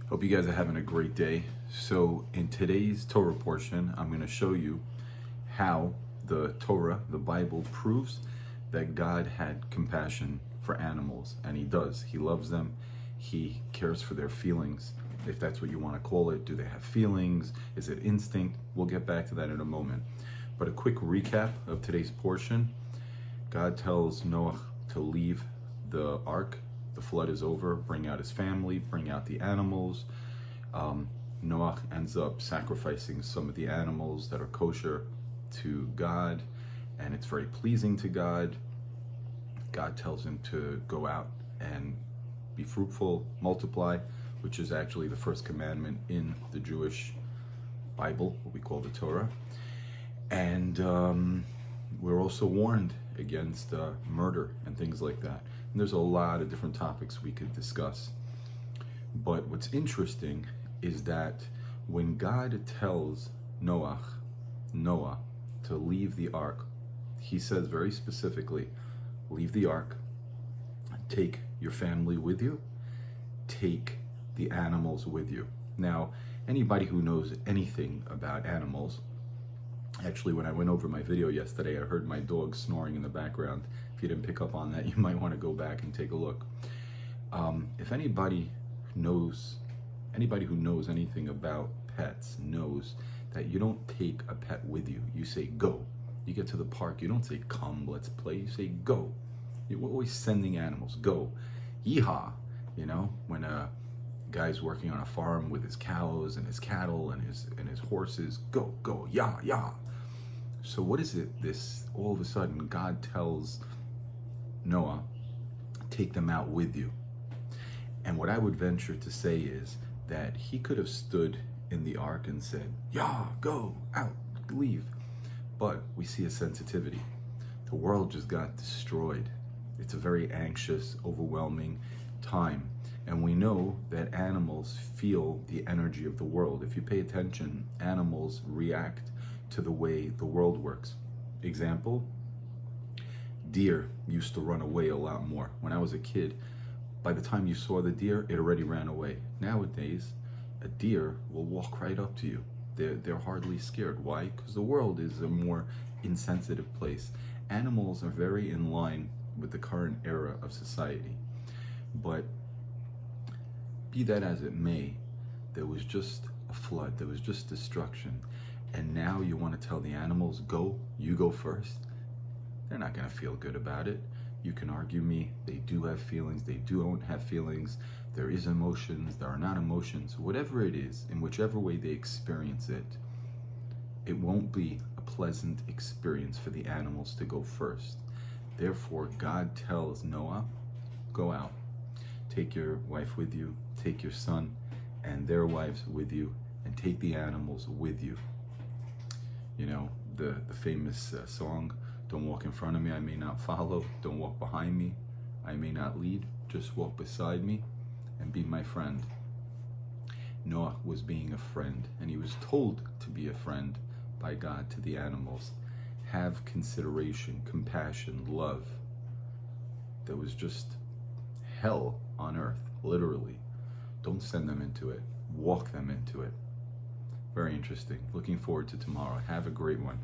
Hope you guys are having a great day. So in today's Torah portion, I'm going to show you how the Torah, the Bible, proves that God had compassion for animals, and he does. He loves them. He cares for their feelings, if that's what you want to call it. Do they have feelings? Is it instinct? We'll get back to that in a moment. But a quick recap of today's portion. God tells Noach to leave the ark. The flood is over. Bring out his family, bring out the animals. Noach ends up sacrificing some of the animals that are kosher to God, and it's very pleasing to God. God tells him to go out and be fruitful, multiply, which is actually the first commandment in the Jewish Bible, what we call the Torah. And we're also warned against murder and things like that. And there's a lot of different topics we could discuss. But what's interesting is that when God tells Noah to leave the ark, he says very specifically, leave the ark, take your family with you, take the animals with you. Now, anybody who knows anything about animals, actually, when I went over my video yesterday, I heard my dog snoring in the background. If you didn't pick up on that, you might want to go back and take a look. If anybody who knows anything about pets knows that you don't take a pet with you. You say go. You get to the park, you don't say come, let's play. You say go. You're always sending animals. Go. Yeehaw. You know, when a guy's working on a farm with his cows and his cattle and his horses, go, go, yah, yah. So what is it, this, all of a sudden, God tells Noah, take them out with you. And what I would venture to say is that he could have stood in the ark and said, yah, go, out, leave. But we see a sensitivity. The world just got destroyed. It's a very anxious, overwhelming time. And we know that animals feel the energy of the world. If you pay attention, animals react to the way the world works. Example, deer used to run away a lot more. When I was a kid, by the time you saw the deer, it already ran away. Nowadays, a deer will walk right up to you. They're hardly scared. Why? Because the world is a more insensitive place. Animals are very in line with the current era of society. But be that as it may, there was just a flood, there was just destruction. And now you want to tell the animals, go, you go first. They're not going to feel good about it. You can argue me, they do have feelings, they don't have feelings, there is emotions, there are not emotions. Whatever it is, in whichever way they experience it, it won't be a pleasant experience for the animals to go first. Therefore, God tells Noah, go out, take your wife with you, take your son and their wives with you, and take the animals with you. You know, the famous song, don't walk in front of me, I may not follow. Don't walk behind me, I may not lead. Just walk beside me and be my friend. Noah was being a friend, and he was told to be a friend by God to the animals. Have consideration, compassion, love. There was just hell on earth, literally. Don't send them into it. Walk them into it. Very interesting. Looking forward to tomorrow. Have a great one.